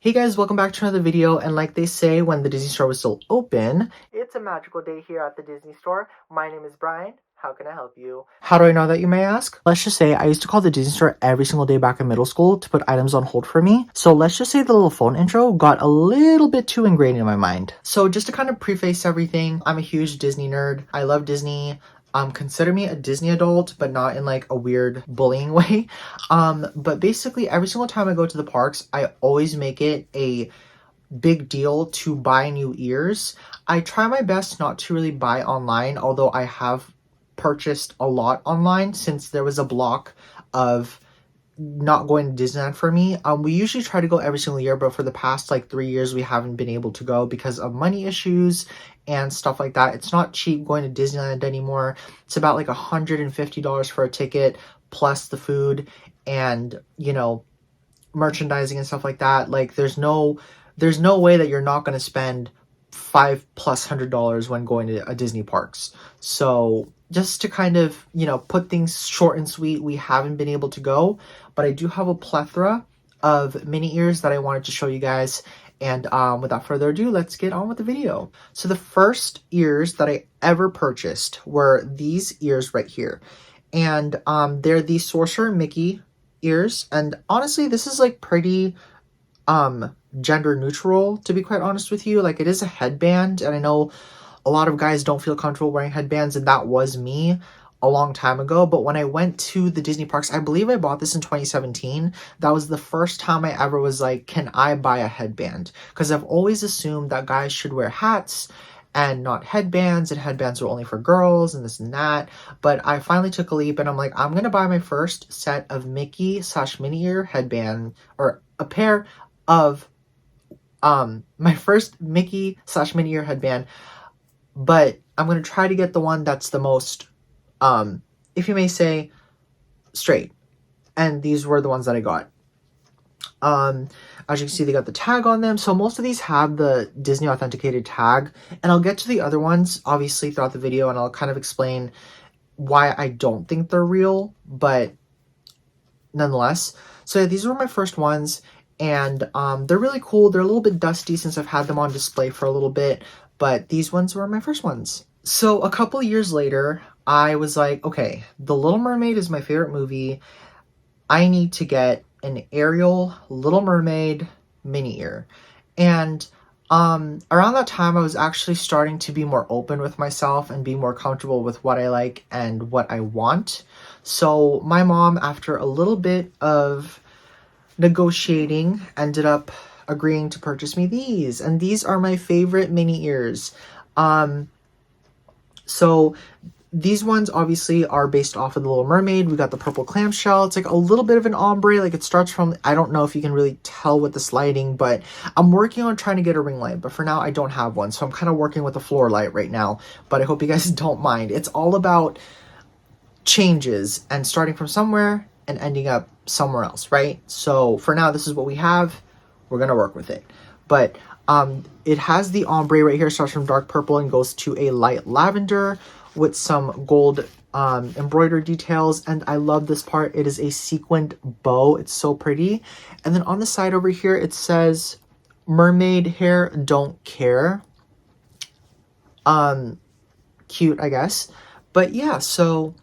Hey guys, welcome back to another video, and like they say when the Disney Store was still open, it's a magical day here at the Disney Store. My name is Brian. How can I help you? How do I know that, you may ask? Let's just say I used to call the Disney Store every single day back in middle school to put items on hold for me. So let's just say the little phone intro got a little bit too ingrained in my mind. So just to kind of preface everything, I'm a huge Disney nerd. I love Disney. Consider me a Disney adult, but not in like a weird bullying way. But basically every single time I go to the parks, I always make it a big deal to buy new ears. I try my best not to really buy online, although I have purchased a lot online since there was a block of not going to Disneyland for me. We usually try to go every single year, but for the past like 3 years, we haven't been able to go because of money issues and stuff like that. It's not cheap going to Disneyland anymore. It's about like $150 for a ticket plus the food and, merchandising and stuff like that. Like there's no way that you're not going to spend $500+ when going to a Disney parks. So just to kind of, put things short and sweet, we haven't been able to go, but I do have a plethora of mini ears that I wanted to show you guys. And without further ado, let's get on with the video. So the first ears that I ever purchased were these ears right here. And they're the Sorcerer Mickey ears. And honestly, this is like pretty gender neutral, to be quite honest with you. Like, it is a headband, and I know a lot of guys don't feel comfortable wearing headbands, and that was me a long time ago. But when I went to the Disney parks, I believe I bought this in 2017. That was the first time I ever was like, can I buy a headband? Because I've always assumed that guys should wear hats and not headbands, and headbands were only for girls and this and that. But I finally took a leap, and I'm like, I'm gonna buy my first set of Mickey/Minnie ear headband, or a pair of my first Mickey/Minnie ear headband, but I'm gonna try to get the one that's the most, if you may say, straight. And these were the ones that I got. As you can see, they got the tag on them. So most of these have the Disney authenticated tag, and I'll get to the other ones obviously throughout the video, and I'll kind of explain why I don't think they're real, but nonetheless. So yeah, these were my first ones. And they're really cool. They're a little bit dusty since I've had them on display for a little bit, but these ones were my first ones. So a couple years later, I was like, okay, The Little Mermaid is my favorite movie. I need to get an Ariel Little Mermaid mini ear. And around that time, I was actually starting to be more open with myself and be more comfortable with what I like and what I want. So my mom, after a little bit of negotiating, ended up agreeing to purchase me these, and these are my favorite mini ears. So these ones obviously are based off of The Little Mermaid. We got the purple clamshell. It's like a little bit of an ombre, like it starts from, I don't know if you can really tell with this lighting, but I'm working on trying to get a ring light, but for now I don't have one, so I'm kind of working with a floor light right now, but I hope you guys don't mind. It's all about changes and starting from somewhere and ending up somewhere else, right? So for now, this is what we have. We're gonna work with it. But it has the ombre right here, starts from dark purple and goes to a light lavender with some gold embroidered details. And I love this part. It is a sequined bow. It's so pretty. And then on the side over here, it says, "Mermaid hair, don't care." Cute, I guess. But yeah, so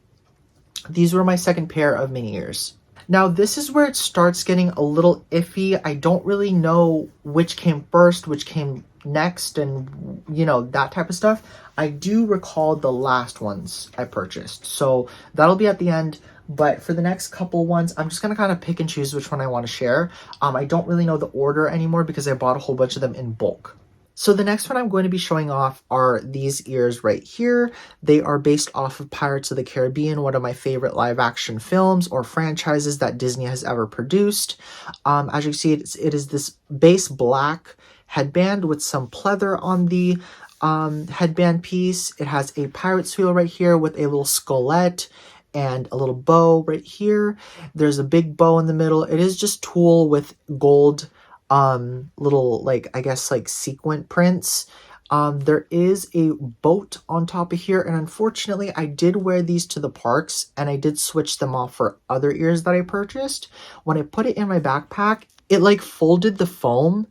these were my second pair of mini ears. Now, this is where it starts getting a little iffy. I don't really know which came first, which came next, and, that type of stuff. I do recall the last ones I purchased, so that'll be at the end. But for the next couple ones, I'm just going to kind of pick and choose which one I want to share. I don't really know the order anymore because I bought a whole bunch of them in bulk. So the next one I'm going to be showing off are these ears right here. They are based off of Pirates of the Caribbean, one of my favorite live action films or franchises that Disney has ever produced. As you can see, it is this base black headband with some pleather on the headband piece. It has a pirate's wheel right here with a little skullet and a little bow right here. There's a big bow in the middle. It is just tulle with gold little, like, I guess, like sequin prints. There is a boat on top of here, and unfortunately I did wear these to the parks, and I did switch them off for other ears that I purchased. When I put it in my backpack, it like folded the foam,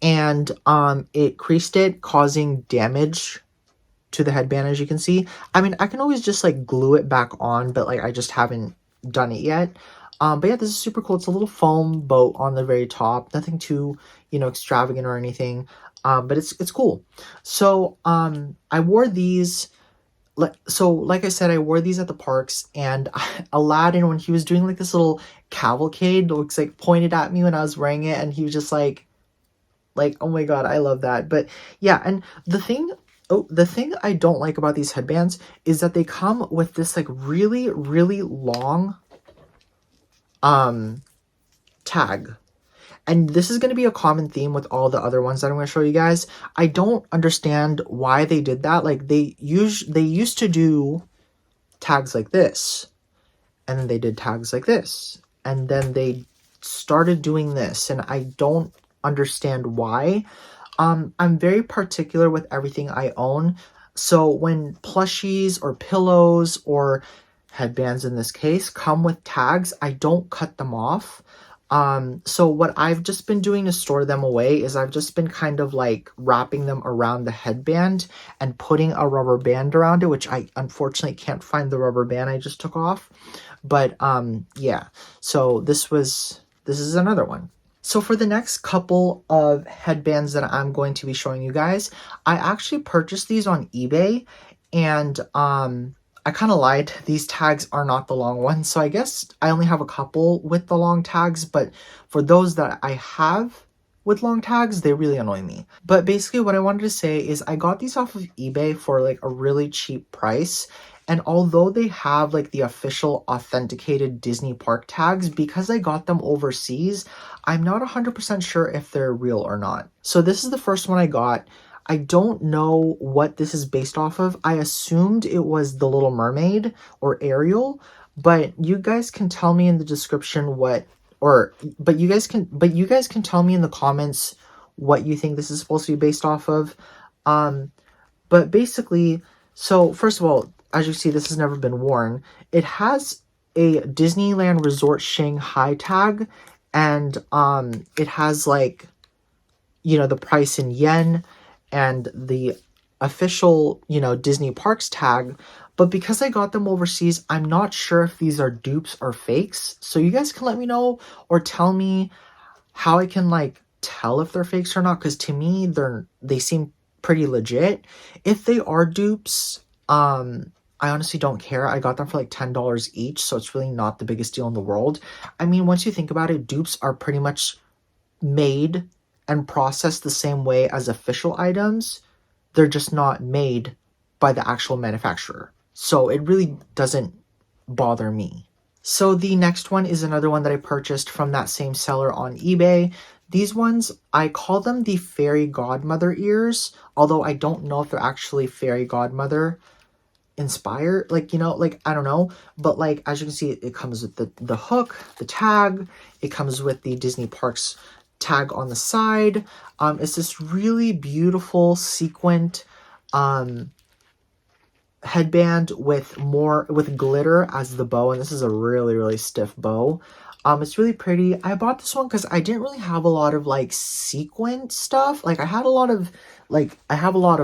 and it creased it, causing damage to the headband, as you can see. I mean, I can always just like glue it back on, but like I just haven't done it yet. But yeah, this is super cool. It's a little foam boat on the very top. Nothing too, extravagant or anything. But it's cool. So I wore these. Like I said, I wore these at the parks, and Aladdin, when he was doing like this little cavalcade, looks like pointed at me when I was wearing it, and he was just like, oh my god, I love that. But yeah, and the thing I don't like about these headbands is that they come with this like really, really long tag. And this is going to be a common theme with all the other ones that I'm going to show you guys. I don't understand why they did that. Like they used to do tags like this, and then they did tags like this, and then they started doing this, and I don't understand why. I'm very particular with everything I own. So when plushies or pillows or headbands in this case come with tags, I don't cut them off. So what I've just been doing to store them away is I've just been kind of like wrapping them around the headband and putting a rubber band around it, which I unfortunately can't find the rubber band I just took off. But yeah, so this is another one. So for the next couple of headbands that I'm going to be showing you guys, I actually purchased these on eBay, and I kind of lied. These tags are not the long ones, so I guess I only have a couple with the long tags, but for those that I have with long tags, they really annoy me. But basically what I wanted to say is I got these off of eBay for like a really cheap price. And although they have like the official authenticated Disney park tags, because I got them overseas, I'm not 100% sure if they're real or not. So this is the first one I got. I don't know what this is based off of. I assumed it was The Little Mermaid or Ariel, but you guys can tell me in the description but you guys can tell me in the comments what you think this is supposed to be based off of. But basically, so first of all, as you see, this has never been worn. It has a Disneyland Resort Shanghai tag, and it has like, the price in yen and the official, Disney Parks tag. But because I got them overseas, I'm not sure if these are dupes or fakes. So you guys can let me know or tell me how I can like tell if they're fakes or not, because to me they seem pretty legit. If they are dupes, I honestly don't care. I got them for like $10 each, so it's really not the biggest deal in the world. I mean, once you think about it, dupes are pretty much made and processed the same way as official items. They're just not made by the actual manufacturer. So it really doesn't bother me. So the next one is another one that I purchased from that same seller on eBay. These ones, I call them the fairy godmother ears, although I don't know if they're actually fairy godmother inspired, like, I don't know, but like as you can see, it comes with the hook, the tag, it comes with the Disney Parks tag on the side. It's this really beautiful sequined headband with glitter as the bow, and this is a really, really stiff bow. It's really pretty. I bought this one because I didn't really have a lot of like sequin stuff. Like I have a lot of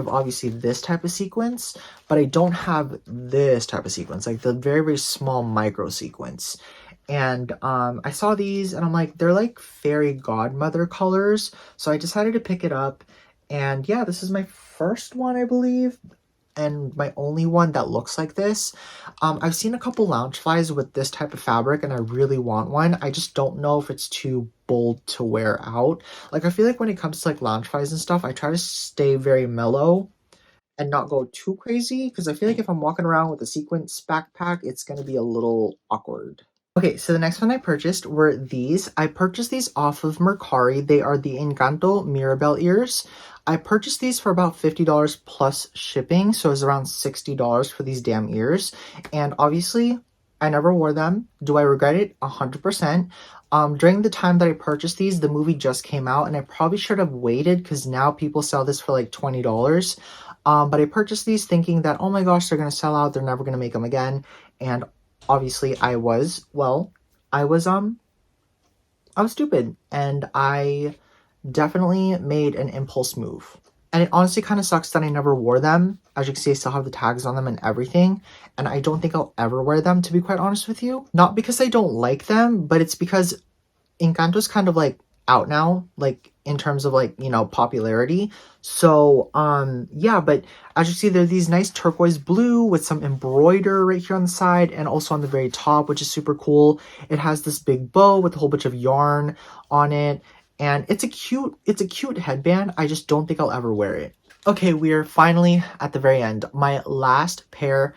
obviously this type of sequence, but I don't have this type of sequence, like the very, very small micro sequence. And I saw these and I'm like, they're like fairy godmother colors. So I decided to pick it up. And yeah, this is my first one, I believe, and my only one that looks like this. I've seen a couple Loungeflies with this type of fabric, and I really want one. I just don't know if it's too bold to wear out. Like, I feel like when it comes to like Loungeflies and stuff, I try to stay very mellow and not go too crazy, because I feel like if I'm walking around with a sequence backpack, it's going to be a little awkward. Okay, so the next one I purchased were these. I purchased these off of Mercari. They are the Encanto Mirabel ears. I purchased these for about $50 plus shipping, so it was around $60 for these damn ears. And obviously, I never wore them. Do I regret it? 100%. During the time that I purchased these, the movie just came out, and I probably should have waited because now people sell this for like $20. But I purchased these thinking that, oh my gosh, they're gonna sell out. They're never gonna make them again. And obviously, I was stupid, and I definitely made an impulse move. And it honestly kind of sucks that I never wore them. As you can see, I still have the tags on them and everything. And I don't think I'll ever wear them, to be quite honest with you. Not because I don't like them, but it's because Encanto's kind of like out now, like in terms of like, you know, popularity. So, yeah, but as you see, they're these nice turquoise blue with some embroider right here on the side and also on the very top, which is super cool. It has this big bow with a whole bunch of yarn on it. And it's a cute headband. I just don't think I'll ever wear it. Okay, we are finally at the very end. My last pair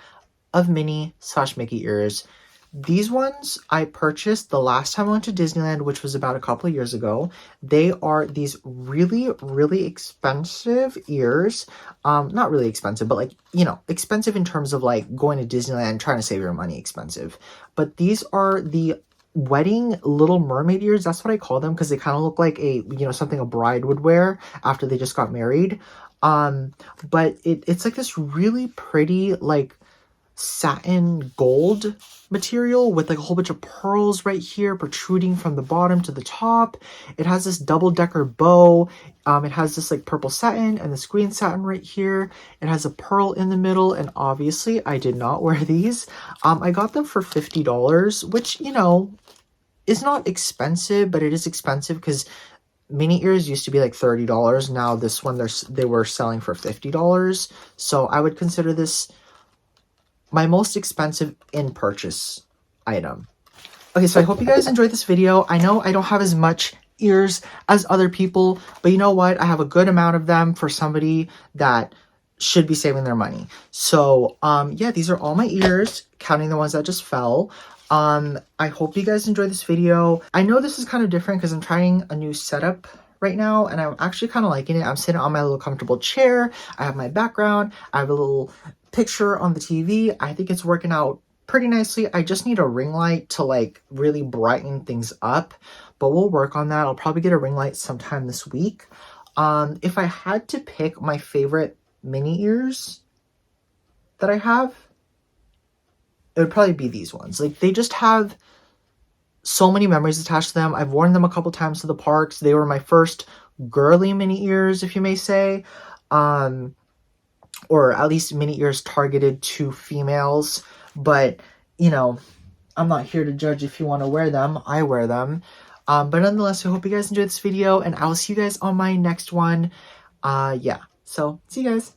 of Minnie/Mickey ears. These ones I purchased the last time I went to Disneyland, which was about a couple of years ago. They are these really, really expensive ears. Not really expensive, but like, you know, expensive in terms of like going to Disneyland, trying to save your money expensive. But these are the wedding Little Mermaid ears. That's what I call them because they kind of look like a, you know, something a bride would wear after they just got married. But it's like this really pretty like satin gold material with like a whole bunch of pearls right here protruding from the bottom to the top. It has this double-decker bow. It has this like purple satin and this green satin right here. It has a pearl in the middle, and obviously I did not wear these. I got them for $50, which, you know, is not expensive, but it is expensive because Minnie ears used to be like $30. Now this one they were selling for $50. So I would consider this my most expensive in-purchase item. Okay, so I hope you guys enjoyed this video. I know I don't have as much ears as other people, but you know what? I have a good amount of them for somebody that should be saving their money. So, yeah, these are all my ears, counting the ones that just fell. I hope you guys enjoyed this video. I know this is kind of different because I'm trying a new setup right now, and I'm actually kind of liking it. I'm sitting on my little comfortable chair. I have my background. I have a little picture on the TV. I think it's working out pretty nicely. I just need a ring light to like really brighten things up, but we'll work on that. I'll probably get a ring light sometime this week. If I had to pick my favorite Minnie ears that I have, it would probably be these ones. Like, they just have so many memories attached to them. I've worn them a couple times to the parks. They were my first girly Minnie ears, if you may say. Or at least Minnie ears targeted to females. But, you know, I'm not here to judge if you want to wear them. I wear them. But nonetheless, I hope you guys enjoyed this video, and I will see you guys on my next one. Yeah. So, see you guys.